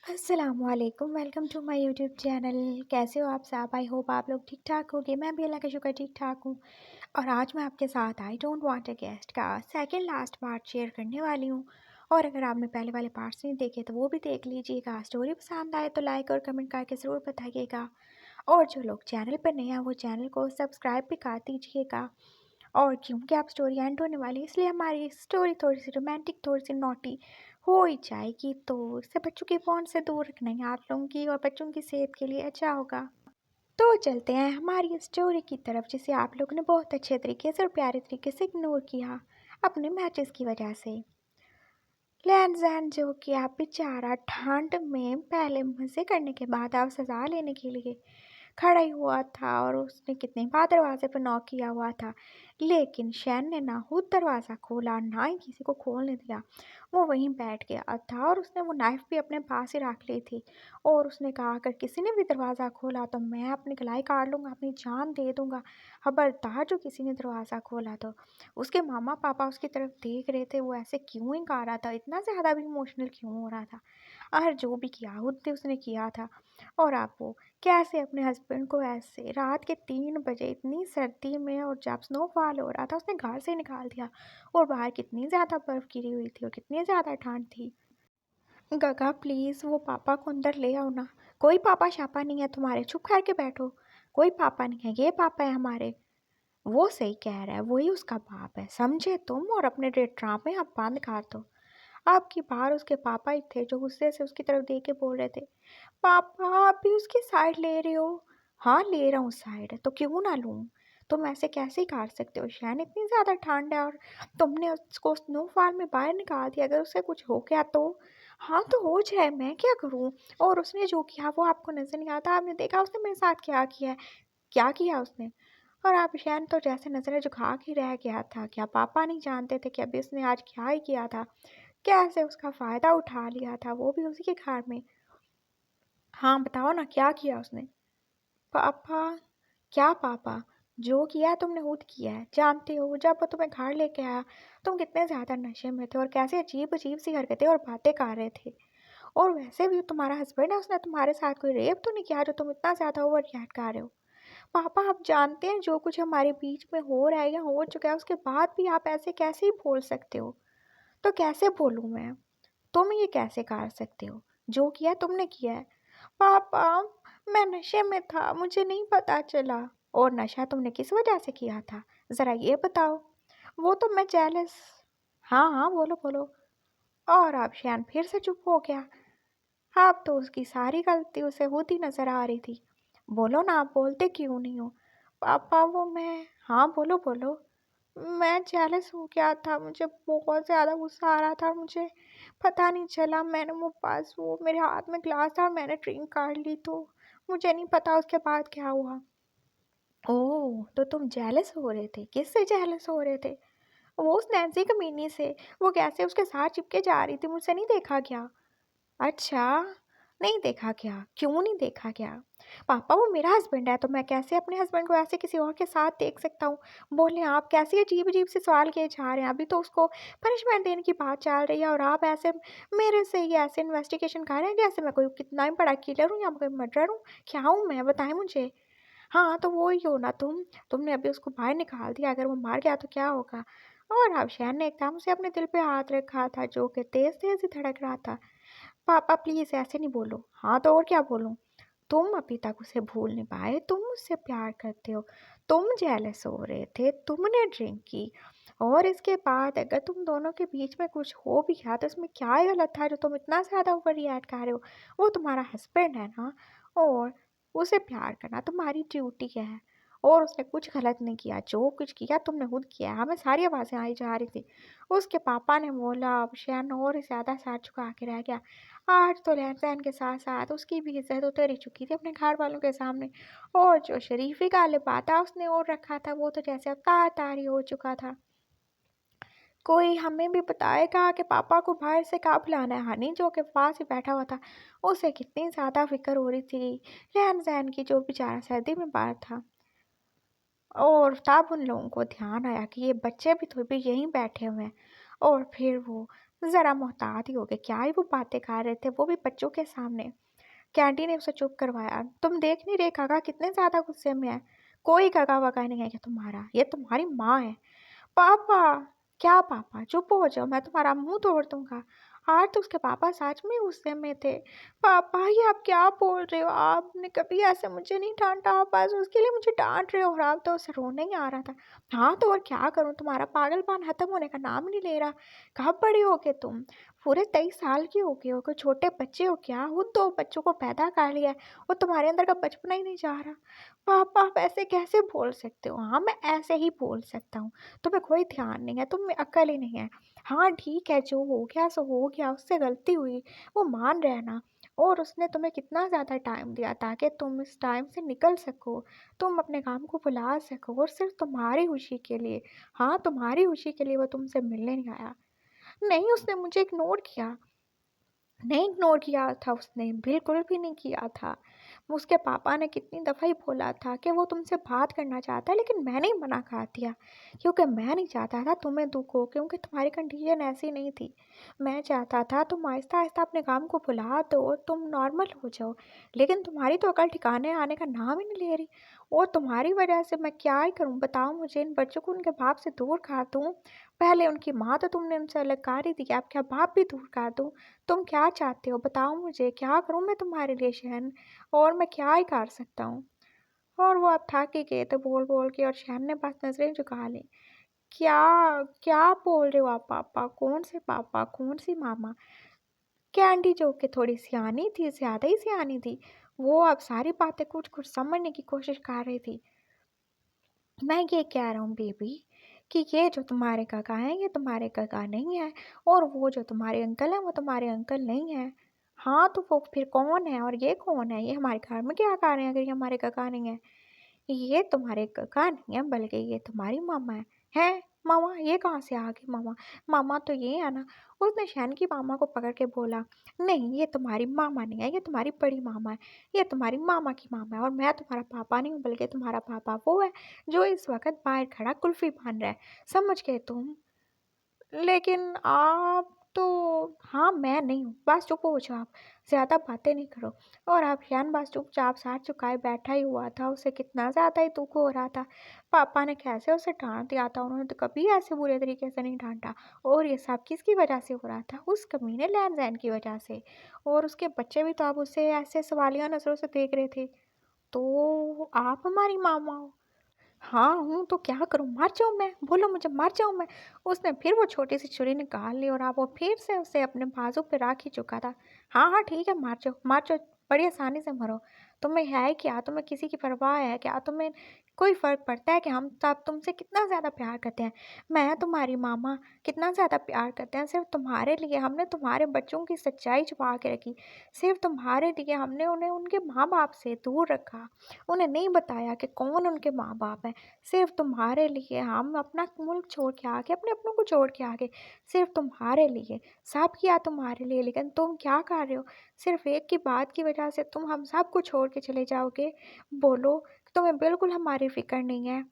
अस्सलामुअलैकुम, welcome to my YouTube channel. कैसे हो आप सब? आई होप आप लोग ठीक ठाक होंगे। मैं भी अल्लाह का शुक्र ठीक ठाक हूँ। और आज मैं आपके साथ I don't want a guest का सेकंड लास्ट पार्ट शेयर करने वाली हूँ। और अगर आपने पहले वाले पार्ट्स नहीं देखे तो वो भी देख लीजिएगा। स्टोरी पसंद आए तो लाइक और कमेंट करके ज़रूर बताइएगा। और जो लोग चैनल पर नए हैं वो चैनल को सब्सक्राइब भी कर दीजिएगा। और क्योंकि आप स्टोरी एंड होने वाली है इसलिए हमारी स्टोरी थोड़ी सी रोमांटिक, थोड़ी सी नॉटी हो ही जाएगी, तो इससे बच्चों के फ़ोन से दूर रखना है आप लोगों की और बच्चों की सेहत के लिए अच्छा होगा। तो चलते हैं हमारी स्टोरी की तरफ, जिसे आप लोगों ने बहुत अच्छे तरीके से और प्यारे तरीके से इग्नोर किया अपने मैचेस की वजह से। लैंज़ैन जो कि आप बेचारा ठंड में पहले मज़े करने के बाद अब सज़ा लेने के लिए खड़ा ही हुआ था और उसने कितने बार दरवाजे पर नॉक किया हुआ था, लेकिन शैन ने ना खुद दरवाज़ा खोला ना ही किसी को खोलने दिया। वो वहीं बैठ गया था और उसने वो नाइफ़ भी अपने पास ही रख ली थी। और उसने कहा अगर किसी ने भी दरवाज़ा खोला तो मैं अपनी कलाई काट लूँगा, अपनी जान दे दूँगा। खबरदार जो किसी ने दरवाज़ा खोला तो। उसके मामा पापा उसकी तरफ देख रहे थे, वो ऐसे क्यों ही कर रहा था, इतना ज़्यादा भी इमोशनल क्यों हो रहा था। और जो भी किया खुद ने उसने किया था। और आप वो कैसे अपने हस्बैंड को ऐसे रात के 3 बजे इतनी सर्दी में और जब स्नोफॉल हो रहा था उसने घर से निकाल दिया। और बाहर कितनी ज़्यादा बर्फ़ गिरी हुई थी और कितनी ज़्यादा ठंड थी। गगा प्लीज़ वो पापा को अंदर ले आओ ना। कोई पापा शापा नहीं है तुम्हारे, चुप करके बैठो। कोई पापा नहीं है, ये पापा है हमारे। वो सही कह रहा है, वही उसका बाप है, समझे तुम। और अपने ड्रामे अब बंद कर दो। आपकी बाहर उसके पापा ही थे जो गुस्से से उसकी तरफ देख के बोल रहे थे, पापा आप भी उसकी साइड ले रहे हो? हाँ ले रहा हूँ साइड, तो क्यों ना लूँ? तुम ऐसे कैसे ही कर सकते हो शैन, इतनी ज़्यादा ठंड है और तुमने उसको स्नोफॉल में बाहर निकाल दिया, अगर उससे कुछ हो गया तो? हाँ तो हो जाए, मैं क्या करूँ? और उसने जो किया वो आपको नज़र नहीं आता? आपने देखा उसने मेरे साथ क्या किया है? क्या किया उसने? और आप शैन तो जैसे नज़रें झुका के रह गया था। क्या पापा नहीं जानते थे कि अभी उसने आज क्या ही किया था? कैसे उसका फ़ायदा उठा लिया था, वो भी उसी के घर में। हाँ बताओ ना क्या किया उसने? पापा? क्या पापा? जो किया है तुमने खुद किया है। जानते हो जब वो तुम्हें घर लेके आया तुम कितने ज़्यादा नशे में थे और कैसे अजीब अजीब सी हरकतें और बातें कर रहे थे। और वैसे भी तुम्हारा हस्बैंड है, उसने तुम्हारे साथ कोई रेप तो नहीं किया जो तुम इतना ज़्यादा ओवर रिएक्ट कर रहे हो? पापा आप जानते हैं जो कुछ हमारे बीच में हो रहा है या हो चुका है, उसके बाद भी आप ऐसे कैसे ही बोल सकते हो? तो कैसे बोलूँ मैं? तुम ये कैसे कर सकते हो? जो किया तुमने किया है। पापा मैं नशे में था, मुझे नहीं पता चला। और नशा तुमने किस वजह से किया था? ज़रा ये बताओ। वो तो मैं जेलस। हाँ हाँ बोलो बोलो। और अब शयान फिर से चुप हो गया। अब तो उसकी सारी गलती उसे होती नजर आ रही थी। बोलो ना, आप बोलते क्यों नहीं हो? पापा वो मैं, हाँ बोलो बोलो। मैं जेलस हो गया था, मुझे बहुत ज़्यादा गुस्सा आ रहा था और मुझे पता नहीं चला, मैंने वो पास वो मेरे हाथ में ग्लास था और मैंने ड्रिंक कर ली, तो मुझे नहीं पता उसके बाद क्या हुआ। ओह तो तुम जेलस हो रहे थे? किससे जेलस हो रहे थे? वो उस नैन्सी कमीनी से। वो कैसे उसके साथ चिपके जा रही थी, मुझसे नहीं देखा क्या? अच्छा, नहीं देखा क्या? क्यों नहीं देखा क्या? पापा वो मेरा हस्बैंड है, तो मैं कैसे अपने हस्बैंड को ऐसे किसी और के साथ देख सकता हूँ? बोले आप कैसे अजीब-अजीब से सवाल किए जा रहे हैं? अभी तो उसको पनिशमेंट देने की बात चल रही है और आप ऐसे मेरे से ही ऐसे इन्वेस्टिगेशन कर रहे हैं जैसे मैं कोई कितना ही बड़ा किलर हूँ या कोई मर्डरर हूँ? क्या हूँ मैं? बताएँ मुझे। हाँ, तो वो ही हो ना तुम। तुमने अभी उसको बाहर निकाल दिया, अगर वो मर गया तो क्या होगा? और अफशान ने एकदम से अपने दिल पे हाथ रखा था जो कि तेज़-तेज़ ही धड़क रहा था। पापा प्लीज़ ऐसे नहीं बोलो। हाँ तो और क्या बोलूँ? तुम अभी तक उसे भूल नहीं पाए, तुम उससे प्यार करते हो, तुम जेलस हो रहे थे, तुमने ड्रिंक की। और इसके बाद अगर तुम दोनों के बीच में कुछ हो भी गया तो इसमें क्या ही गलत था जो तुम इतना ज़्यादा ओवर रिएक्ट कर रहे हो? वो तुम्हारा हस्बैंड है ना, और उसे प्यार करना तुम्हारी ड्यूटी है। और उसने कुछ गलत नहीं किया, जो कुछ किया तुमने खुद किया है। हमें सारी आवाज़ें आई जा रही थी। उसके पापा ने बोला। अब शैन और ज़्यादा सर झुका के रह गया। आज तो लहसैन के साथ-साथ उसकी भी इज़्ज़त उतर ही चुकी थी अपने घर वालों के सामने। और जो शरीफ़ी का लिबादा उसने ओढ़ रखा था वो तो जैसे अब तार-तार ही हो चुका था। कोई हमें भी बताएगा कि पापा को बाहर से कब लाना है? हनी जो कि पास ही बैठा हुआ था, उसे कितनी ज़्यादा फ़िक्र हो रही थी रहन-सहन की, जो बेचारा सर्दी में बाहर था। और तब उन लोगों को ध्यान आया कि ये बच्चे भी तो भी यहीं बैठे हुए हैं। और फिर वो ज़रा मोहतात ही हो गए, क्या ही वो बातें कर रहे थे, वो भी बच्चों के सामने। कि आंटी ने उसे चुप करवाया। तुम देख नहीं रहे काका कितने ज़्यादा गुस्से में है। कोई काका वाका नहीं है कि तुम्हारा, ये तुम्हारी माँ है। पापा! क्या पापा? चुप हो जाओ, मैं तुम्हारा मुँह तोड़ दूँगा। आज तो उसके पापा सच में गुस्से में थे। पापा ये आप क्या बोल रहे हो? आपने कभी ऐसे मुझे नहीं डाँटा, आप बस उसके लिए मुझे डाँट रहे हो और अब तो उसे रोना ही आ रहा था। हाँ, तो और क्या करूँ? तुम्हारा पागलपन खत्म होने का नाम नहीं ले रहा। कब बड़े होगे तुम? पूरे 23 साल की हो गए हो, कोई छोटे बच्चे हो क्या? खुद 2 बच्चों को पैदा कर लिया है और तुम्हारे अंदर का बचपना ही नहीं जा रहा। पापा आप ऐसे कैसे बोल सकते हो? हाँ, मैं ऐसे ही बोल सकता हूँ। तुम्हें कोई ध्यान नहीं है, तुम में अक्ल ही नहीं है। हाँ, ठीक है, जो हो गया सो हो गया, उससे गलती हुई, वो मान रहा है ना। और उसने तुम्हें कितना ज़्यादा टाइम दिया ताकि तुम इस टाइम से निकल सको, तुम अपने काम को भुला सको और सिर्फ़ तुम्हारी खुशी के लिए, हाँ, तुम्हारी खुशी के लिए वो तुमसे मिलने नहीं आया। नहीं, उसने मुझे इग्नोर किया। नहीं इग्नोर किया था उसने, बिल्कुल भी नहीं किया था। उसके पापा ने कितनी दफ़ा ही बोला था कि वो तुमसे बात करना चाहता है, लेकिन मैंने ही मना कर दिया क्योंकि मैं नहीं चाहता था तुम्हें दुःख हो, क्योंकि तुम्हारी कंडीशन ऐसी नहीं थी। मैं चाहता था तुम आहिस्ता-आहिस्ता अपने काम को भुला दो, तुम नॉर्मल हो जाओ, लेकिन तुम्हारी तो अकल ठिकाने आने का नाम ही नहीं ले रही और तुम्हारी वजह से मैं क्या ही करूँ बताओ मुझे? इन बच्चों को उनके बाप से दूर कर दूँ? पहले उनकी माँ तो तुमने उनसे अलग कर ही दी, अब क्या बाप भी दूर कर दूँ? तुम क्या चाहते हो बताओ मुझे? क्या करूँ मैं तुम्हारे लिए शहन? और मैं क्या ही कर सकता हूँ? और वो अब थक ही गए थे बोल-बोल के और शहन ने बस नज़रें झुका लीं। क्या, क्या बोल रहे हो आप पापा? कौन से पापा? कौन-सी मामा? कैंडी जो कि थोड़ी सियानी थी, ज़्यादा ही सियानी थी, वो अब सारी बातें कुछ-कुछ समझने की कोशिश कर रही थी। मैं ये कह रहा हूँ बेबी कि ये जो तुम्हारे काका हैं ये तुम्हारे काका नहीं हैं और वो जो तुम्हारे अंकल हैं वो तुम्हारे अंकल नहीं हैं। हाँ, तो वो फिर कौन है और ये कौन है? ये हमारे घर में क्या कर रहे हैं अगर ये हमारे काका नहीं है? ये तुम्हारे काका नहीं है बल्कि ये तुम्हारी मामा है। हैं? मामा ये कहाँ से आ गई मामा? मामा तो ये है ना। उसने शहन की मामा को पकड़ के बोला, नहीं ये तुम्हारी मामा नहीं है, ये तुम्हारी बड़ी मामा है। ये तुम्हारी मामा की मामा है और मैं तुम्हारा पापा नहीं हूँ बल्कि तुम्हारा पापा वो है जो इस वक़्त बाहर खड़ा कुल्फ़ी बाँध रहा है। समझ गए तुम? लेकिन आप तो हाँ, मैं नहीं हूँ, बस चुप हो जाओ आप, ज़्यादा बातें नहीं करो। और अभियान बस चुपचाप सर झुकाए बैठा ही हुआ था, उसे कितना ज़्यादा ही दुःख हो रहा था। पापा ने कैसे उसे डाँट दिया था, उन्होंने तो कभी ऐसे बुरे तरीके से नहीं डाँटा और ये सब किसकी वजह से हो रहा था? उस कमीने लैन-ज़ैन की वजह से और उसके बच्चे भी तो अब उसे ऐसे सवालिया नज़रों से देख रहे थे। तो आप हमारी मामा हो? हाँ हूँ, तो क्या करूँ? मर जाऊँ मैं? बोलो मुझे मर जाऊँ मैं? उसने फिर वो छोटी-सी छुरी निकाल ली और अब वो फिर से उसे अपने बाजू पे रख ही चुका था। हाँ, हाँ, ठीक है मर जाओ, बड़ी आसानी से मरो। तुम्हें है क्या? तुम्हें किसी की परवाह है क्या? तुम्हें कोई फ़र्क पड़ता है कि हम सब तुमसे कितना ज़्यादा प्यार करते हैं? मैं तुम्हारी मामा कितना ज़्यादा प्यार करते हैं, सिर्फ़ तुम्हारे लिए हमने तुम्हारे बच्चों की सच्चाई छुपा के रखी। सिर्फ़ तुम्हारे लिए हमने उन्हें उनके माँ-बाप से दूर रखा। उन्हें नहीं बताया कि कौन उनके माँ-बाप हैं। सिर्फ़ तुम्हारे लिए हम अपना मुल्क छोड़ के आ गए, अपने अपनों को छोड़ के आ गए, सिर्फ़ तुम्हारे लिए, सब किया तुम्हारे लिए, लेकिन तुम क्या कर रहे हो? सिर्फ़ एक की बात की वजह से तुम हम सबको छोड़ के चले जाओगे? बोलो, तुम्हें बिल्कुल हमारी फ़िक्र नहीं है।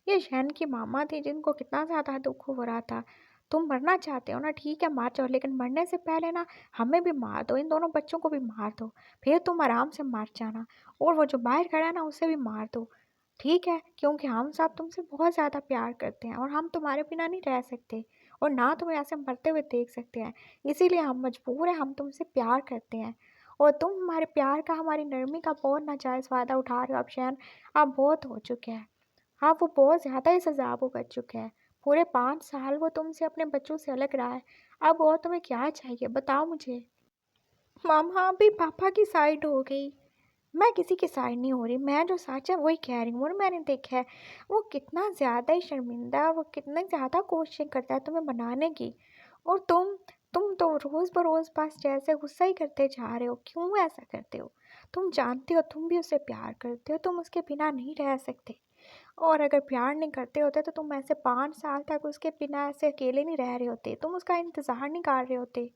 ये शहन की मामा थी जिनको कितना ज़्यादा दुःख हो रहा था। तुम मरना चाहते हो ना, ठीक है मर जाओ, लेकिन मरने से पहले ना हमें भी मार दो, इन दोनों बच्चों को भी मार दो, फिर तुम आराम से मर जाना और वो जो बाहर खड़ा है ना उसे भी मार दो। ठीक है? क्योंकि हम सब तुमसे बहुत ज़्यादा प्यार करते हैं और हम तुम्हारे बिना नहीं रह सकते और ना तुम्हें ऐसे मरते हुए देख सकते हैं। इसीलिए हम मजबूर हैं, हम तुमसे प्यार करते हैं और तुम हमारे प्यार का, हमारी नरमी का बहुत नाजायज़ फ़ायदा उठा रहे हो अब शहन, अब बहुत हो चुका है। हाँ, वो बहुत ज़्यादा ही सज़ा भुगत चुका है। पूरे 5 साल वो तुमसे अपने बच्चों से अलग रहा है। अब और तुम्हें क्या चाहिए बताओ मुझे? मामा अभी पापा की साइड हो गई। मैं किसी की साइड नहीं हो रही, मैं जो सच है वही कह रही हूँ और मैंने देखा है वो कितना ज़्यादा ही शर्मिंदा है और वो कितनी ज़्यादा कोशिश करता है तुम्हें मनाने की और तुम तो रोज़ बरोज़ बस जैसे गुस्सा ही करते जा रहे हो। क्यों ऐसा करते हो? तुम जानते हो तुम भी उसे प्यार करते हो, तुम उसके बिना नहीं रह सकते और अगर प्यार नहीं करते होते तो तुम ऐसे 5 साल तक उसके बिना ऐसे अकेले नहीं रह रहे होते, तुम उसका इंतज़ार नहीं कर रहे होते।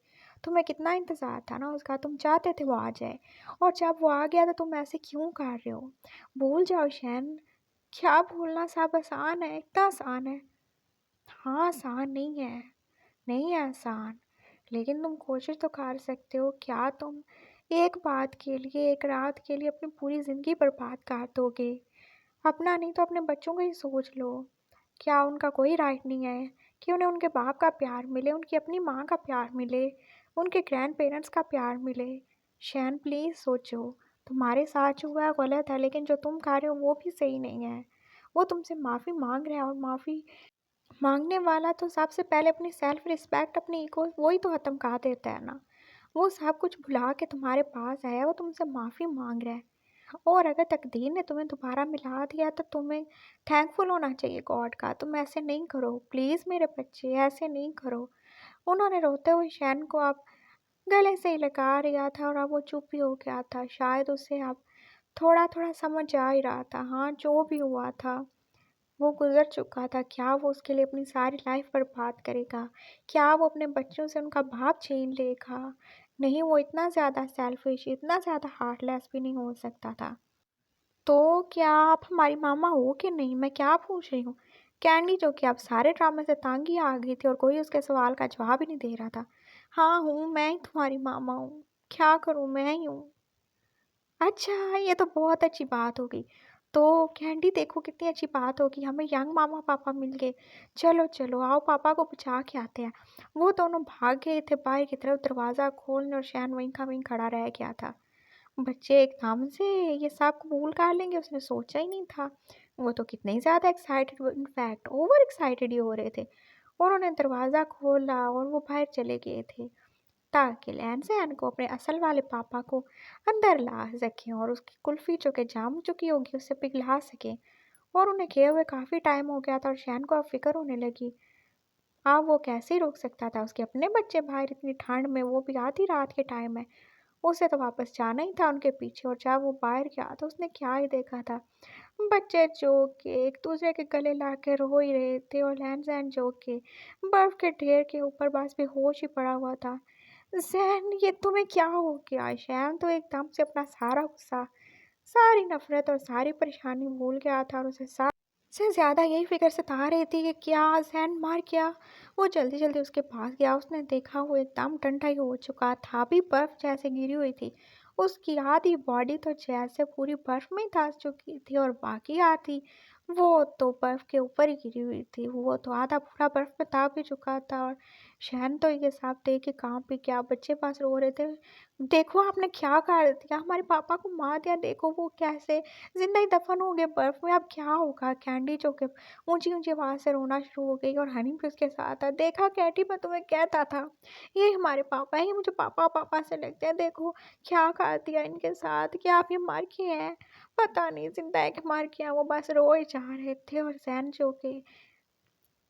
तुम्हें कितना इंतज़ार था ना उसका, तुम चाहते थे वो आ जाए और जब वो आ गया तो तुम ऐसे क्यों कर रहे हो? भूल जाओ शैन, क्या भूलना सब आसान है, इतना आसान है। हाँ, आसान नहीं है, नहीं है आसान। लेकिन तुम कोशिश तो कर सकते हो। क्या तुम एक बात के लिए, एक रात के लिए अपनी पूरी ज़िंदगी बर्बाद कर दोगे? अपना नहीं तो अपने बच्चों का ही सोच लो। क्या उनका कोई राइट नहीं है कि उन्हें उनके बाप का प्यार मिले, उनकी अपनी माँ का प्यार मिले, उनके ग्रैंड पेरेंट्स का प्यार मिले? शैन प्लीज़ सोचो। तुम्हारे साथ जो हुआ है गलत है, लेकिन जो तुम कर रहे हो वो भी सही नहीं है। वो तुमसे माफ़ी मांग रहे हैं, और माफ़ी मांगने वाला तो सबसे पहले अपनी सेल्फ रिस्पेक्ट, अपनी ईगो, वही तो ख़त्म कर देता है ना। वो सब कुछ भुला के तुम्हारे पास आया, वो तुमसे माफ़ी मांग रहा है। और अगर तकदीर ने तुम्हें दोबारा मिला दिया तो तुम्हें थैंकफुल होना चाहिए गॉड का। तुम ऐसे नहीं करो प्लीज़ मेरे बच्चे, ऐसे नहीं करो। उन्होंने रोते हुए शैन को अब गले से ही लगा लिया था, और अब वो चुप ही हो गया था। शायद उसे अब थोड़ा थोड़ा समझ आ ही रहा था। हाँ, जो भी हुआ था वो गुजर चुका था। क्या वो उसके लिए अपनी सारी लाइफ बर्बाद करेगा? क्या वो अपने बच्चों से उनका भाव छीन लेगा? नहीं, वो इतना ज़्यादा सेल्फिश, इतना ज़्यादा हार्टलेस भी नहीं हो सकता था। तो क्या आप हमारी मामा हो कि नहीं? मैं क्या पूछ रही हूँ? कैंडी, जो कि अब सारे ड्रामे से तंग ही आ गई थी और कोई उसके सवाल का जवाब ही नहीं दे रहा था। हाँ हूँ, मैं ही तुम्हारी मामा हूँ। क्या करूँ, मैं ही हूँ। अच्छा, ये तो बहुत अच्छी बात होगी। तो कैंडी देखो कितनी अच्छी बात होगी, हमें यंग मामा पापा मिल गए। चलो चलो आओ पापा को बचा के आते हैं। वो दोनों भाग गए थे बाहर की तरफ दरवाज़ा खोलने, और शैन वहीं का वहीं खड़ा रह गया था। बच्चे एकदम से ये सब कबूल कर लेंगे, उसने सोचा ही नहीं था। वो तो कितने ही ज़्यादा एक्साइटेड, इनफैक्ट ओवर एक्साइटेड ही हो रहे थे। उन्होंने दरवाज़ा खोला और वो बाहर चले गए थे, ताकि लैंसैन को अपने असल वाले पापा को अंदर ला सकें और उसकी कुल्फ़ी जो कि जाम चुकी होगी उसे पिघला सकें। और उन्हें किए हुए काफ़ी टाइम हो गया था, और शैन को अब फ़िक्र होने लगी। अब वो कैसे ही रोक सकता था? उसके अपने बच्चे बाहर इतनी ठंड में, वो भी आधी रात के टाइम में। उसे तो वापस जाना ही था उनके पीछे, और जब वो बाहर गया तो उसने क्या ही देखा था? बच्चे जो कि एक दूसरे के गले ला के रो ही रहे थे, और लैंसैन जो कि बर्फ़ के ढेर के ऊपर बस बेहोश ही पड़ा हुआ था। ज़ैन, ये तुम्हें क्या हो गया? शैन तो एकदम से अपना सारा गुस्सा, सारी नफ़रत और सारी परेशानी भूल गया था, और उसे सबसे ज़्यादा यही फ़िक्र सता रही थी कि क्या ज़ैन मर गया? वो जल्दी-जल्दी उसके पास गया, उसने देखा वो एकदम ठंडा ही हो चुका था, अभी बर्फ़ जैसे गिरी हुई थी। उसकी आधी बॉडी तो जैसे पूरी बर्फ़ में ही धँस चुकी थी, और बाकी आधी वो तो बर्फ़ के ऊपर ही गिरी हुई थी। वो तो आधा पूरा बर्फ़ में दब भी चुका था, और शैन तो ये सब देख के काँप भी गया। बच्चे पास रो रहे थे, देखो आपने क्या कर दिया? हमारे पापा को मार दिया, देखो वो कैसे ज़िंदा ही दफ़न हो गए बर्फ़ में, अब क्या होगा? कैंडी जो कि ऊँची-ऊँची आवाज़ से रोना शुरू हो गई, और हनी भी उसके साथ था। देखा कैटी, मैं तुम्हें कहता था, ये हमारे पापा हैं, ये मुझे पापा-पापा से लगते हैं। देखो क्या कर दिया इनके साथ, क्या आप ये मर गए हैं? पता नहीं ज़िंदा है कि मर गए हैं। वो बस रो ही जा रहे थे, और ज़ैन जो कि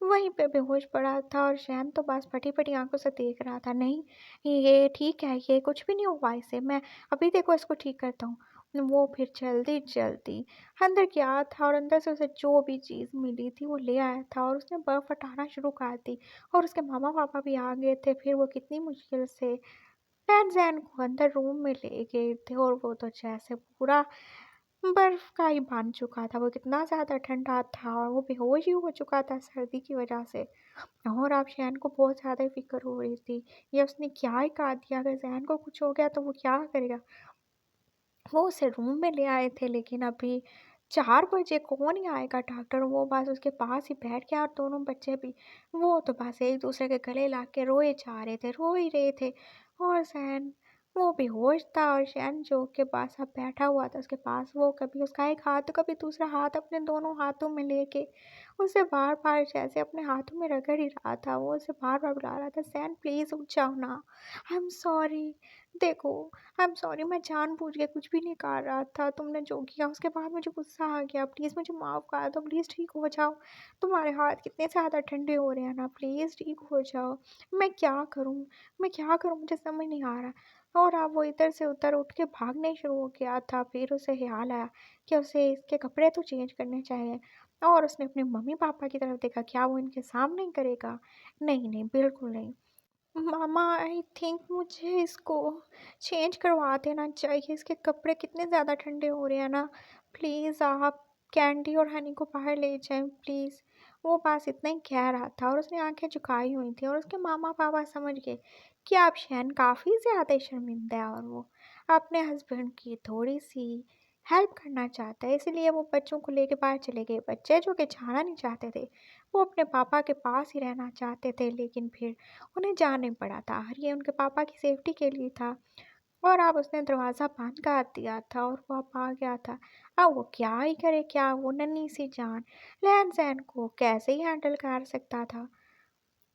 वहीं पे बेहोश पड़ा था, और शैन तो बस फटी-फटी आँखों से देख रहा था। नहीं, ये ठीक है, ये कुछ भी नहीं हुआ इसे, मैं अभी देखो इसको ठीक करता हूँ। वो फिर जल्दी-जल्दी अंदर गया था, और अंदर से उसे जो भी चीज़ मिली थी वो ले आया था, और उसने बर्फ़ हटाना शुरू कर दी, और उसके मामा-पापा भी आ गए थे। फिर वो कितनी मुश्किल से फैन-ज़ैन को अंदर रूम में ले गए थे, और वो तो जैसे पूरा बर्फ का ही बन चुका था। वो कितना ज़्यादा ठंडा था, और वो बेहोश ही हो चुका था सर्दी की वजह से। और अब शैन को बहुत ज़्यादा फ़िक्र हो रही थी, ये उसने क्या ही कर दिया? अगर ज़ैन को कुछ हो गया तो वो क्या करेगा? वो उसे रूम में ले आए थे, लेकिन अभी 4 बजे कौन ही आएगा डॉक्टर? वो बस उसके पास ही बैठ गया, और दोनों बच्चे भी वो तो बस एक दूसरे के गले लग के रोए जा रहे थे, रो ही रहे थे। और ज़ैन वो बेहोश था, और शैन जो के पास अब बैठा हुआ था उसके पास, वो कभी उसका एक हाथ तो कभी दूसरा हाथ अपने दोनों हाथों में लेके उसे बार-बार जैसे अपने हाथों में रगड़ ही रहा था। वो उसे बार-बार बुला रहा था, "ज़ैन प्लीज़ उठ जाओ ना। I am sorry. देखो, आई एम सॉरी, मैं जानबूझ के कुछ भी नहीं कर रहा था। तुमने जो किया उसके बाद मुझे गुस्सा आ गया। प्लीज़ मुझे माफ़ कर दो, प्लीज़ ठीक हो जाओ। तुम्हारे हाथ कितने ज़्यादा ठंडे हो रहे हैं ना, प्लीज़ ठीक हो जाओ। मैं क्या करूँ? मैं क्या करूँ? मुझे समझ नहीं आ रहा।" और अब वो इधर से उधर उठ के भागने शुरू हो गया था। फिर उसे ख़्याल आया कि उसे इसके कपड़े तो चेंज करने चाहिए, और उसने अपने मम्मी-पापा की तरफ देखा, क्या वो इनके सामने ही करेगा? नहीं, नहीं, बिल्कुल नहीं। मामा, आई थिंक मुझे इसको चेंज करवा देना चाहिए, इसके कपड़े कितने ज़्यादा ठंडे हो रहे हैं ना। प्लीज़ आप कैंडी और हनी को बाहर ले जाएं प्लीज़। वो बस इतना ही कह रहा था, और उसने आंखें झुकाई हुई थी, और उसके मामा पापा समझ गए कि अब शहन काफ़ी ज़्यादा शर्मिंदा है और वो अपने हस्बैंड की थोड़ी-सी हेल्प करना चाहता है, इसलिए वो बच्चों को लेके बाहर चले गए। बच्चे जो कि जाना नहीं चाहते थे, वो अपने पापा के पास ही रहना चाहते थे, लेकिन फिर उन्हें जाना पड़ा था और ये उनके पापा की सेफ्टी के लिए था। और अब उसने दरवाज़ा बंद कर दिया था और वो अब आ गया था। अब वो क्या ही करे, क्या वो नन्ही-सी जान लहन-सहन को कैसे ही हैंडल कर सकता था।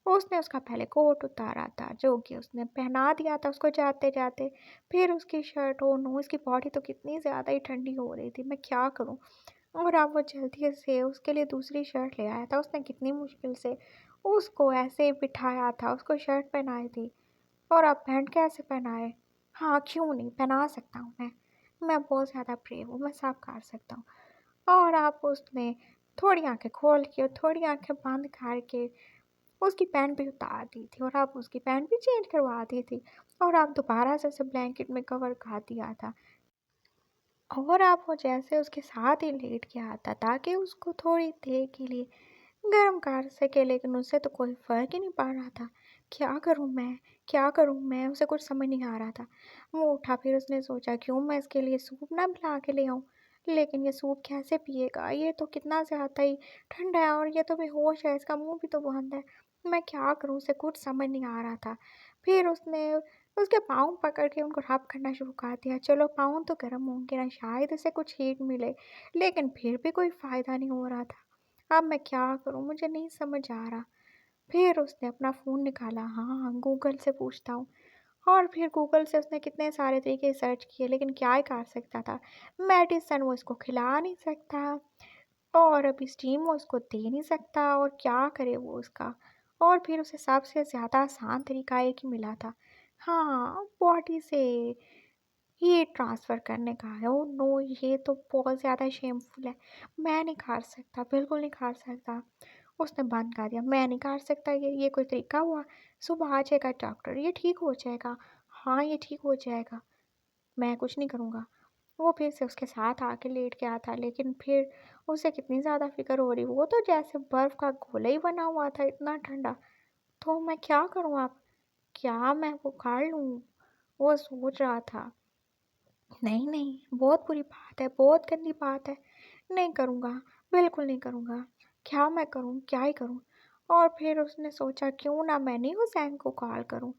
उसने उसका पहले कोट उतारा था, जो कि उसने पहना दिया था उसको जाते-जाते। फिर उसकी शर्ट, ओह नो! उसकी बॉडी तो कितनी ज़्यादा ही ठंडी हो रही थी, मैं क्या करूँ? और अब वो जल्दी से उसके लिए दूसरी शर्ट ले आया था। उसने कितनी मुश्किल से उसको ऐसे बिठाया था, उसको शर्ट पहनाई थी और अब पैंट कैसे पहनाए? हाँ, क्यों नहीं, पहना सकता हूँ मैं। मैं बहुत ज़्यादा ब्रेव हूँ, मैं सब कर सकता हूँ। और अब उसने थोड़ी आँखें खोल के और थोड़ी आँखें बंद करके उसकी पैंट भी उतार दी थी और अब उसकी पैंट भी चेंज करवा दी थी और अब दोबारा से उसे ब्लैंकेट में कवर कर दिया था। और अब वो जैसे उसके साथ ही लेट गया था ताकि उसको थोड़ी देर के लिए गर्म कर सके, लेकिन उससे तो कोई फ़र्क ही नहीं पड़ रहा था। क्या करूँ मैं? क्या करूँ मैं? उसे कुछ समझ नहीं आ रहा था। वो उठा, फिर उसने सोचा क्यों मैं इसके लिए सूप ना बना के ले आऊँ? लेकिन ये सूप कैसे पिएगा? ये तो कितना ज़्यादा ही ठंडा है और ये तो बेहोश है, इसका मुँह भी तो बंद है। मैं क्या करूँ? उसे कुछ समझ नहीं आ रहा था। फिर उसने उसके पाँव पकड़ के उनको रब करना शुरू कर दिया। चलो पाँव तो गर्म होंगे ना, शायद इसे कुछ हीट मिले, लेकिन फिर भी कोई फ़ायदा नहीं हो रहा था। अब मैं क्या करूँ? मुझे नहीं समझ आ रहा। फिर उसने अपना फ़ोन निकाला, हाँ, गूगल से पूछता हूँ। और फिर गूगल से उसने कितने सारे तरीके सर्च किए, लेकिन क्या ही कर सकता था। मेडिसिन वो इसको खिला नहीं सकता और अभी स्टीम वो उसको दे नहीं सकता और क्या करे वो उसका। और फिर उसे सबसे ज़्यादा आसान तरीका एक ही मिला था। हाँ, बॉडी से हीट ट्रांसफ़र करने का है। Oh no! ये तो बहुत ज़्यादा शेमफुल है। मैं नहीं कर सकता, बिल्कुल नहीं कर सकता। उसने बंद कर दिया, मैं नहीं कर सकता, ये कोई तरीका हुआ? सुबह आ जाएगा डॉक्टर, ये ठीक हो जाएगा। हाँ, ये ठीक हो जाएगा, मैं कुछ नहीं करूँगा। वो फिर से उसके साथ आके लेट गया था, लेकिन फिर उसे कितनी ज़्यादा फ़िक्र हो रही, वो तो जैसे बर्फ़ का गोला ही बना हुआ था, इतना ठंडा। तो मैं क्या करूँ अब? क्या मैं वो कर लूँ? वो सोच रहा था। नहीं, नहीं, बहुत बुरी बात है, बहुत गंदी बात है। नहीं करूँगा, बिल्कुल नहीं करूँगा। क्या मैं करूँ, क्या ही करूँ? और फिर उसने सोचा क्यों ना मैं नहीं हुसैन को कॉल करूँ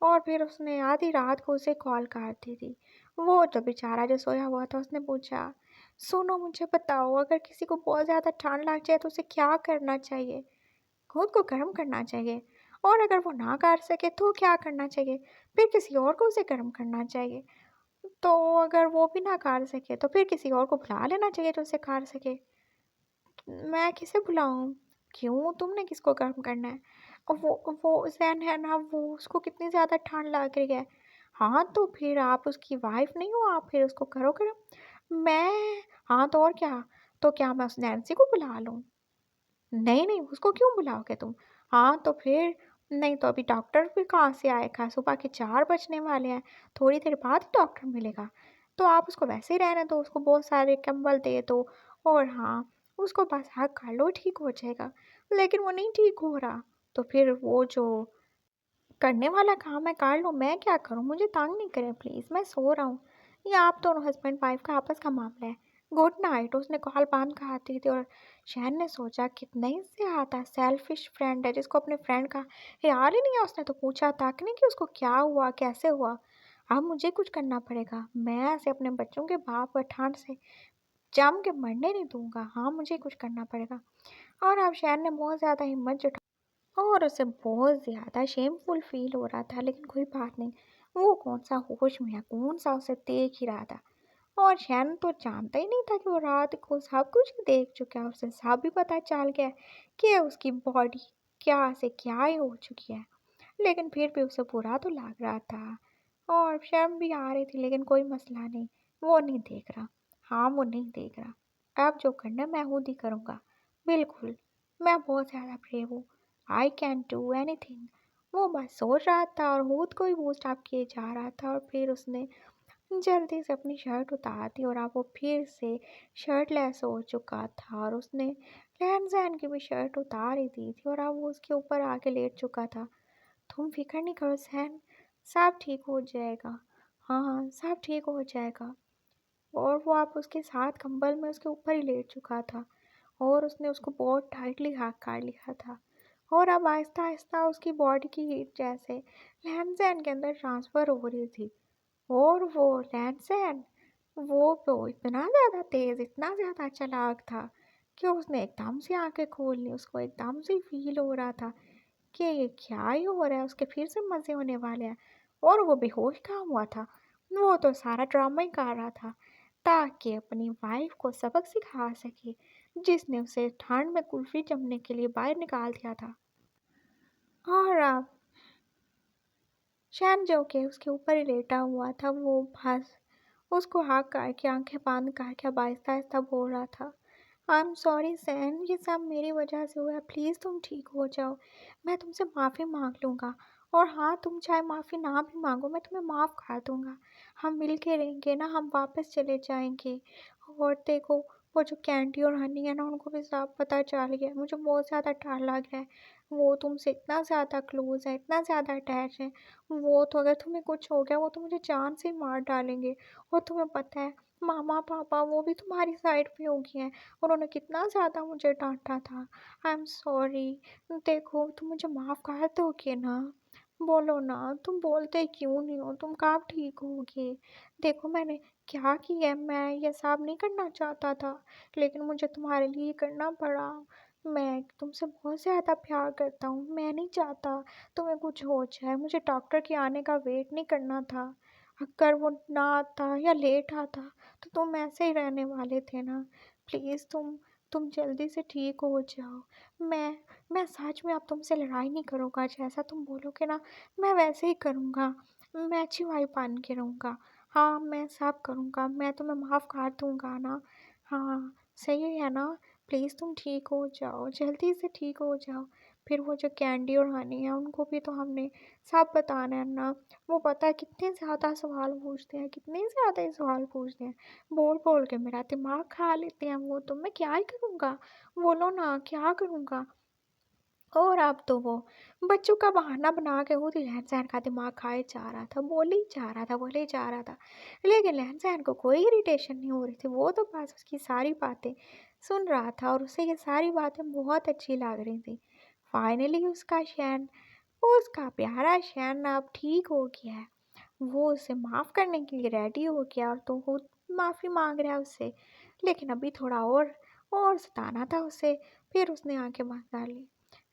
और फिर उसने आधी रात को उसे कॉल कर दी थी। वो तो बेचारा जो सोया हुआ था, उसने पूछा, "सुनो मुझे बताओ, अगर किसी को बहुत ज़्यादा ठंड लग जाए तो उसे क्या करना चाहिए?" खुद को गर्म करना चाहिए और अगर वो ना कर सके तो क्या करना चाहिए? फिर किसी और को उसे गर्म करना चाहिए। तो अगर वो भी ना कर सके तो फिर किसी और को बुला लेना चाहिए जो उसे कर सके। मैं किसे बुलाऊँ? क्यों? तुमने किसको गर्म करना है? और वो ज़ैन है ना, वो उसको कितनी ज़्यादा ठंड लग रही है। हाँ, तो फिर आप उसकी वाइफ़ नहीं हो, आप फिर उसको करो गर्म। मैं? हाँ, तो और क्या? तो क्या मैं उस नैन्सी को बुला लूँ? नहीं, नहीं, उसको क्यों बुलाओगे तुम? हाँ, तो फिर? नहीं तो अभी डॉक्टर भी कहाँ से आएगा? सुबह के 4 बजने वाले हैं, थोड़ी देर बाद ही डॉक्टर मिलेगा। तो आप उसको वैसे ही रहने दो, उसको बहुत सारे कंबल दे दो और हाँ, उसको बस हग कर लो, ठीक हो जाएगा। लेकिन वो नहीं ठीक हो रहा, तो फिर वो जो करने वाला काम है कर लो, मैं क्या करूँ? मुझे तंग नहीं करें प्लीज़, मैं सो रहा हूँ। ये आप दोनों हस्बैंड वाइफ़ का आपस का मामला है। Good night. उसने कॉल बंद कर दी थी और शहन ने सोचा कितना ही ज़्यादा सेल्फिश फ्रेंड है जिसको अपने फ्रेंड का ख़्याल ही नहीं है। उसने तो पूछा तक नहीं कि उसको क्या हुआ, कैसे हुआ। अब मुझे कुछ करना पड़ेगा। मैं ऐसे अपने बच्चों के बाप व ठंड से जम के मरने नहीं दूँगा। हाँ, मुझे कुछ करना पड़ेगा। और अब शहन ने बहुत ज़्यादा हिम्मत जुटाई और उसे बहुत ज़्यादा शेमफुल फ़ील हो रहा था, लेकिन कोई बात नहीं, वो कौन-सा होश में है, कौन-सा उसे देख ही रहा था। और शैन तो जानता ही नहीं था कि वो रात को सब कुछ देख चुका है, उसे सब भी पता चल गया है कि उसकी बॉडी क्या से क्या ही हो चुकी है। लेकिन फिर भी उसे बुरा तो लग रहा था और शर्म भी आ रही थी, लेकिन कोई मसला नहीं, वो नहीं देख रहा। हाँ, वो नहीं देख रहा। अब जो करना है मैं खुद ही करूँगा। बिल्कुल, मैं बहुत ज़्यादा ब्रेव हूँ। I can do anything. वो बस सोच रहा था और खुद को ही बूस्ट अप किए जा रहा था और फिर उसने जल्दी से अपनी शर्ट उतार दी और अब वो फिर से शर्टलेस हो चुका था और उसने लहन-सहन की भी शर्ट उतार ही दी थी और अब वो उसके ऊपर आके लेट चुका था। तुम फ़िक्र नहीं करो सहन, सब ठीक हो जाएगा। हाँ, हाँ, सब ठीक हो जाएगा। और वो आप उसके साथ कंबल में उसके ऊपर ही लेट चुका था और उसने उसको बहुत टाइटली हाथ काट लिया था और अब आहिस्ता आहिस्ता उसकी बॉडी की हीट जैसे लहनजैन के अंदर ट्रांसफ़र हो रही थी। और वो लहनजैन वो तो इतना ज़्यादा तेज़, इतना ज़्यादा चालाक था कि उसने एकदम से आंखें खोल ली। उसको एकदम से फील हो रहा था कि ये क्या ही हो रहा है, उसके फिर से मज़े होने वाले हैं। और वो बेहोश कहाँ हुआ था, वो तो सारा ड्रामा ही कर रहा था ताकि अपनी वाइफ को सबक सिखा सके, जिसने उसे ठंड में कुल्फ़ी जमने के लिए बाहर निकाल दिया था। और अब शैन जो कि उसके ऊपर ही लेटा हुआ था, वो बस उसको हाँक करके आंखें बंद करके अब आहिस्ता आहिस्ता बोल रहा था, आई एम सॉरी सैन, ये सब मेरी वजह से हुआ है, प्लीज़ तुम ठीक हो जाओ, मैं तुमसे माफ़ी मांग लूँगा। और हाँ, तुम चाहे माफ़ी ना भी मांगो, मैं तुम्हें माफ़ कर दूँगा। हम मिल के रहेंगे ना, हम वापस चले जाएंगे। और देखो, वो जो कैंडी और हनी है ना, उनको भी सब पता चल गया है। मुझे बहुत ज़्यादा डर लग रहा है, वो तुमसे इतना ज़्यादा क्लोज है, इतना ज़्यादा अटैच है। वो तो अगर तुम्हें कुछ हो गया, वो तो मुझे जान से ही मार डालेंगे। और तुम्हें पता है, मामा पापा वो भी तुम्हारी साइड पे हो गए हैं। उन्होंने कितना ज़्यादा मुझे डांटा था। I am sorry. देखो, तुम मुझे माफ़ कर दोगे ना? बोलो ना, तुम बोलते क्यों नहीं हो? तुम कब ठीक होगे? देखो, मैंने क्या किया है, मैं ये सब नहीं करना चाहता था, लेकिन मुझे तुम्हारे लिए करना पड़ा। मैं तुमसे बहुत ज़्यादा प्यार करता हूँ, मैं नहीं चाहता तुम्हें कुछ हो जाए। मुझे डॉक्टर के आने का वेट नहीं करना था। अगर वो ना आता या लेट आता तो तुम ऐसे ही रहने वाले थे ना। प्लीज़ तुम जल्दी से ठीक हो जाओ। मैं सच में अब तुमसे लड़ाई नहीं करूँगा, जैसा तुम बोलोगे ना मैं वैसे ही करूँगा। मैं अच्छी वाइफ़ बन के रहूँगा। हाँ, मैं सब करूँगा, मैं तुम्हें माफ़ कर दूँगा ना। हाँ, सही है ना? प्लीज़ तुम ठीक हो जाओ, जल्दी से ठीक हो जाओ। फिर वो जो कैंडी और हनी है, उनको भी तो हमने सब बताना है ना। वो पता है कितने ज़्यादा सवाल पूछते हैं, कितने ज़्यादा ही सवाल पूछते हैं। बोल बोल के मेरा दिमाग खा लेते हैं वो, तो मैं क्या ही करूँगा? बोलो ना, क्या करूँगा? और अब तो वो बच्चों का बहाना बना के खुद ही लहन-सहन का दिमाग खाए जा रहा था, बोले ही जा रहा था, बोले ही जा रहा था। लेकिन लहन-सहन को कोई इरिटेशन नहीं हो रही थी, वो तो बस उसकी सारी बातें सुन रहा था और उसे ये सारी बातें बहुत अच्छी लग रही थी। फाइनली उसका प्यारा शैन अब ठीक हो गया है। वो उसे माफ़ करने के लिए रेडी हो गया और तो खुद माफ़ी माँग रहा है उससे। लेकिन अभी थोड़ा और सताना था उसे, फिर उसने आँखें बंद कर ली।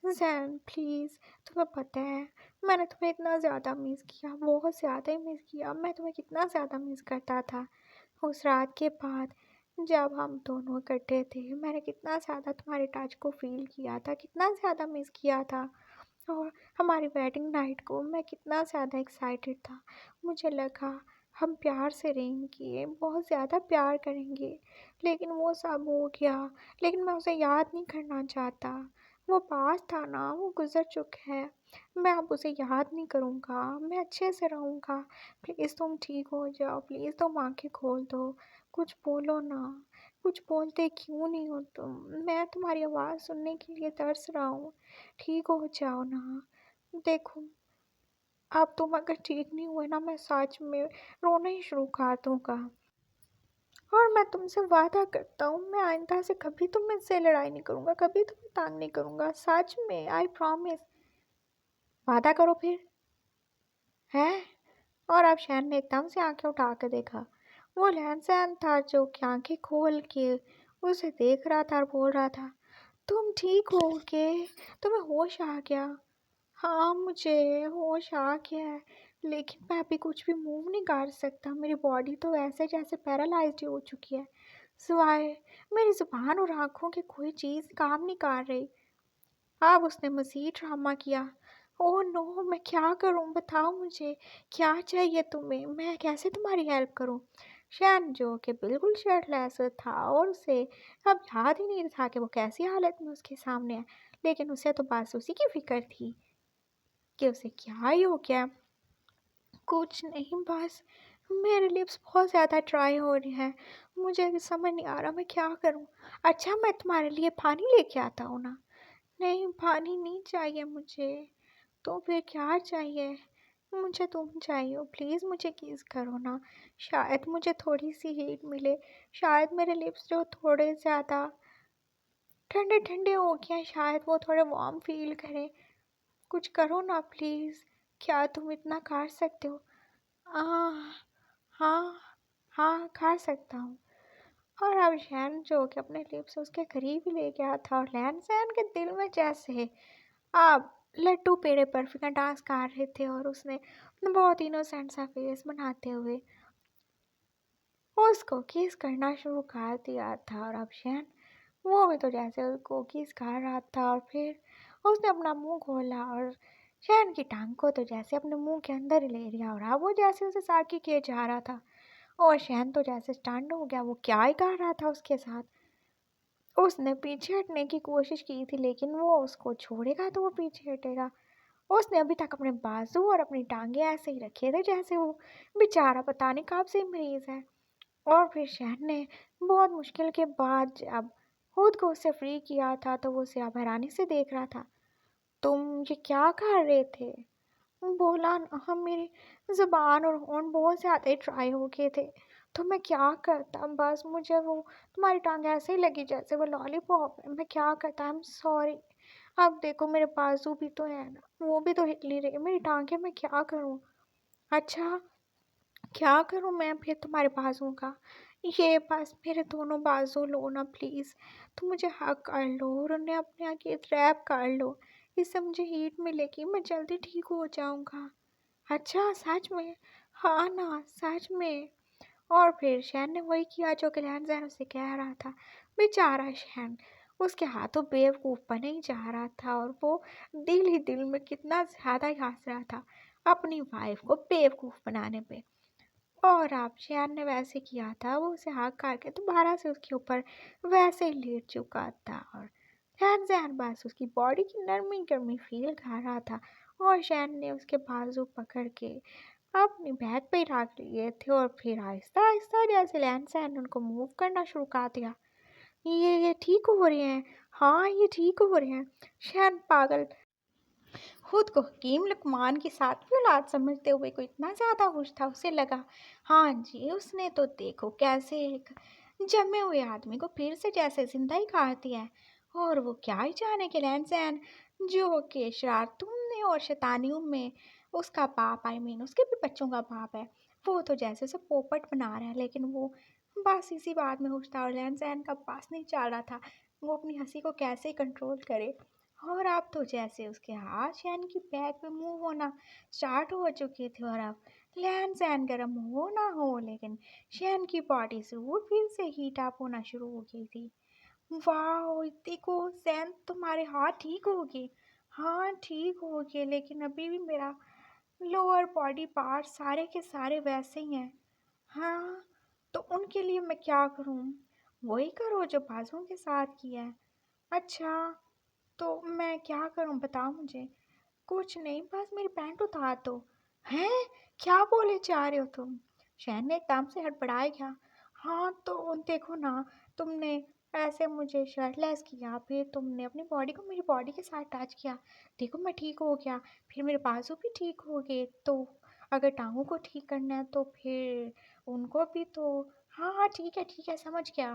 ज़ैन प्लीज़, तुम्हें पता है मैंने तुम्हें इतना ज़्यादा मिस किया, बहुत ज़्यादा ही मिस किया। मैं तुम्हें कितना ज़्यादा मिस करता था। उस रात के बाद जब हम दोनों इकट्ठे थे, मैंने कितना ज़्यादा तुम्हारे टच को फ़ील किया था, कितना ज़्यादा मिस किया था। और हमारी वेडिंग नाइट को मैं कितना ज़्यादा एक्साइटेड था। मुझे लगा हम प्यार से रहेंगे, बहुत ज़्यादा प्यार करेंगे। लेकिन वो सब हो गया, लेकिन मैं उसे याद नहीं करना चाहता। वो पास था ना, वो गुज़र चुका है। मैं अब उसे याद नहीं करूँगा, मैं अच्छे से रहूँगा। प्लीज़ तुम ठीक हो जाओ, प्लीज़ तुम आँखें खोल दो, कुछ बोलो ना। कुछ बोलते क्यों नहीं हो तुम? मैं तुम्हारी आवाज़ सुनने के लिए तरस रहा हूँ। ठीक हो जाओ ना। देखो, अब तुम अगर ठीक नहीं हुए ना, मैं सच में रोना ही शुरू कर दूँगा। और मैं तुमसे वादा करता हूँ, मैं आइंदा से कभी तुमसे लड़ाई नहीं करूँगा, कभी तुम्हें तंग नहीं करूँगा, सच में, आई प्रॉमिस। वादा करो फिर, हैं? और अब शैन ने एकदम से आंखें उठा कर देखा। वो लहन-सहन था जो कि आंखें खोल के उसे देख रहा था और बोल रहा था, तुम ठीक होगे? तुम्हें होश आ गया? हाँ, मुझे होश आ गया है, लेकिन मैं अभी कुछ भी मूव नहीं कर सकता। मेरी बॉडी तो ऐसे जैसे पैरालाइज्ड हो चुकी है। सिवाय मेरी ज़ुबान और आँखों की कोई चीज़ काम नहीं कर रही। अब उसने मज़ीद ड्रामा किया। Oh no! मैं क्या करूँ? बताओ मुझे, क्या चाहिए तुम्हें? मैं कैसे तुम्हारी हेल्प करूँ? शैन जो कि बिल्कुल शर्टलेस था और उसे अब याद ही नहीं था कि वो कैसी हालत में उसके सामने है। लेकिन उसे तो बस उसी की फ़िक्र थी कि उसे क्या ही हो गया। कुछ नहीं, बस मेरे लिप्स बहुत ज़्यादा ड्राई हो रहे हैं। मुझे अभी समझ नहीं आ रहा मैं क्या करूँ? अच्छा, मैं तुम्हारे लिए पानी लेके आता हूँ ना? नहीं, पानी नहीं चाहिए मुझे। तो फिर क्या चाहिए? मुझे तुम चाहिए हो, प्लीज़ मुझे किस करो ना। शायद मुझे थोड़ी सी हीट मिले, शायद मेरे लिप्स जो थोड़े ज़्यादा ठंडे ठंडे हो गए हैं, शायद वो थोड़े वार्म फील करें। कुछ करो ना प्लीज़। क्या तुम इतना कर सकते हो? आह, हाँ, हाँ, खा सकता हूँ। और अब शैन जो कि अपने लिप्स उसके करीब ही ले गया था, और लैन के दिल में जैसे अब लड्डू पेड़े बर्फी का डांस कर रहे थे, और उसने अपना बहुत इनोसेंट सा फेस बनाते हुए उसको किस करना शुरू कर दिया था। और अब शैन वो भी तो जैसे उसको किस कर रहा था, और फिर उसने अपना मुंह खोला और शैन की टांग को तो जैसे अपने मुंह के अंदर ही ले लिया, और अब वो जैसे उसे साकी किए जा रहा था। और शैन तो जैसे स्टंट हो गया, वो क्या ही कर रहा था उसके साथ। उसने पीछे हटने की कोशिश की थी, लेकिन वो उसको छोड़ेगा तो वो पीछे हटेगा। उसने अभी तक अपने बाजू और अपनी टांगे ऐसे ही रखे थे जैसे वो बेचारा पता नहीं कब से मरीज है। और फिर शहर ने बहुत मुश्किल के बाद जब खुद को उससे फ्री किया था, तो वो उसे अब हैरानी से देख रहा था। तुम ये क्या कर रहे थे? बोला न, हम मेरी ज़ुबान और होंठ बहुत ज़्यादा ही ट्राई हो गए थे, तो मैं क्या करता, बस मुझे वो तुम्हारी टांग ऐसे ही लगी जैसे वो लॉलीपॉप है। मैं क्या करता, आई एम सॉरी। अब देखो मेरे बाजू भी तो है ना, वो भी तो हिल ही रही है मेरी टांगे, मैं क्या करूँ? अच्छा, क्या करूँ मैं फिर तुम्हारे बाजुओं का? ये बस मेरे दोनों बाजू लो ना प्लीज़। तुम मुझे हग कर लो और उन्हें अपने आगे रैप कर लो। इससे मुझे हीट मिलेगी, मैं जल्दी ठीक हो जाऊँगा। अच्छा, सच में? हाँ ना, सच में। और फिर शैन ने वही किया जो गिलहन जैन उसे कह रहा था। बेचारा शैन उसके हाथों बेवकूफ़ बने ही जा रहा था, और वो दिल ही दिल में कितना ज़्यादा ही हंस रहा था अपनी वाइफ को बेवकूफ़ बनाने पे। और अब शेयान ने वैसे किया था, वो उसे हाँक करके दोबारा से उसके ऊपर वैसे ही लेट चुका था, और शैन जैन बस उसकी बॉडी की नरमी गर्मी फील कर रहा था। और शैन ने उसके बाजू पकड़ के अपनी बैग पे रख लिए थे, और फिर आहिस्ता आहिस्ता जैसे लैन सैन उनको मूव करना शुरू कर दिया। ये ठीक हो रहे हैं। हाँ, ये ठीक हो रहे हैं। शैन पागल खुद को हकीम लुकमान की सातवीं औलाद समझते हुए को इतना ज़्यादा खुश था, उसे लगा हाँ जी, उसने तो देखो कैसे एक जमे हुए आदमी को फिर से जैसे जिंदा ही कर दिया है। और वो क्या ही जाने के लैन सैन जो कि शरारतों में और शैतानियों में उसका बाप, आई मीन उसके भी बच्चों का बाप है, वो तो जैसे उसे पोपट बना रहा है। लेकिन वो बस इसी बात में खुश था, और लैन सैन का पास नहीं चल रहा था वो अपनी हंसी को कैसे कंट्रोल करे। और अब तो जैसे उसके हाथ शैन की बैग पे मूव होना स्टार्ट हो चुके थे, और अब लैन सैन गर्म हो ना हो, लेकिन शैन की बॉडी जरूर फिर से हीट अप होना शुरू हो गई थी। वाह, देखो सैन तुम्हारे हाथ ठीक हो गए। हाँ, ठीक हो गए, लेकिन अभी भी मेरा लोअर बॉडी पार्ट सारे के सारे वैसे ही हैं। हाँ, तो उनके लिए मैं क्या करूँ? वही करो जो बाजुओं के साथ किया है। अच्छा, तो मैं क्या करूं, बताओ मुझे। कुछ नहीं, बस मेरी पैंट उतार दो। हैं? क्या बोले जा रहे हो तुम? शहन ने एकदम से हड़बड़ाया गया। हाँ तो देखो ना, तुमने ऐसे मुझे शर्टलेस किया, फिर तुमने अपनी बॉडी को मेरी बॉडी के साथ टच किया। देखो मैं ठीक हो गया, फिर मेरे बाजू भी ठीक हो गए, तो अगर टांगों को ठीक करना है तो फिर उनको भी तो। हाँ हाँ, ठीक है, समझ गया।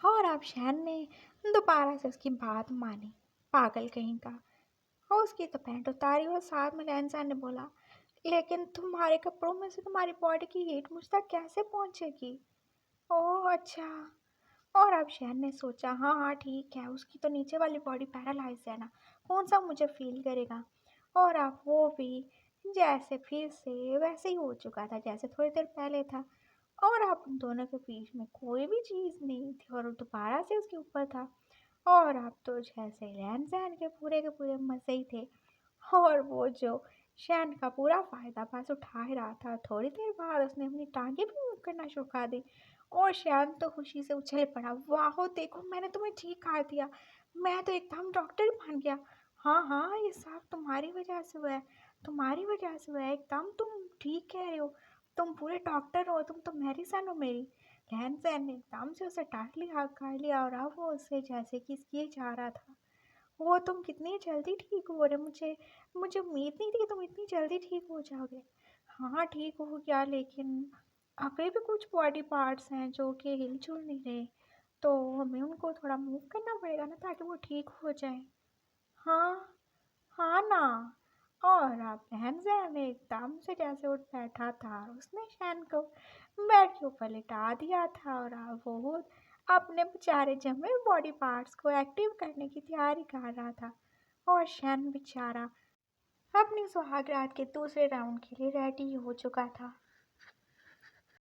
और अब शहन ने दोबारा से उसकी बात मानी, पागल कहीं का। और उसकी तो पैंट उतारी, और साथ में लैंसा ने बोला, लेकिन तुम्हारे कपड़ों में से तुम्हारी बॉडी की हीट मुझ तक कैसे पहुंचेगी? ओह अच्छा। और अब शहन ने सोचा, हाँ हाँ ठीक है, उसकी तो नीचे वाली बॉडी पैरालाइज है ना, कौन सा मुझे फील करेगा। और अब वो भी जैसे फिर से वैसे ही हो चुका था जैसे थोड़ी देर पहले था। और अब उन दोनों के बीच में कोई भी चीज़ नहीं थी, और वो दोबारा से उसके ऊपर था। और अब तो जैसे लैन सैन के पूरे मज़े ही थे। और वो जो शैन का पूरा फ़ायदा बस उठा ही रहा था। थोड़ी देर बाद उसने अपनी टांगें भी मूव करना शुरू कर दी, और शैन तो खुशी से उछल पड़ा। वाह, देखो मैंने तुम्हें ठीक कर दिया, मैं तो एकदम डॉक्टर बन गया। हाँ हाँ, ये सब तुम्हारी वजह से हुआ है, तुम्हारी वजह से हुआ है, एकदम तुम ठीक कह रहे हो, तुम पूरे डॉक्टर हो, तुम तो मेडिसन हो मेरी। लैन सैन ने एकदम से उसे टाइटली हग कर लिया, और अब वो उससे जैसे किस किए जा रहा था। वो तुम कितनी जल्दी ठीक हो रहे, मुझे मुझे उम्मीद नहीं थी कि तुम इतनी जल्दी ठीक हो जाओगे। हाँ ठीक हो गया, लेकिन अभी भी कुछ बॉडी पार्ट्स हैं जो कि हिल-जुल नहीं रहे, तो हमें उनको थोड़ा मूव करना पड़ेगा ना ताकि वो ठीक हो जाएँ। हाँ, हाँ ना। और अब रहम-सहम एकदम से जैसे उठ बैठा था, उसने शैन को बेड के ऊपर लिटा दिया था और अब वो अपने बेचारे जमे बॉडी पार्ट्स को एक्टिव करने की तैयारी कर रहा था। और शैन बेचारा अपनी सुहागरात के दूसरे राउंड के लिए रेडी हो चुका था।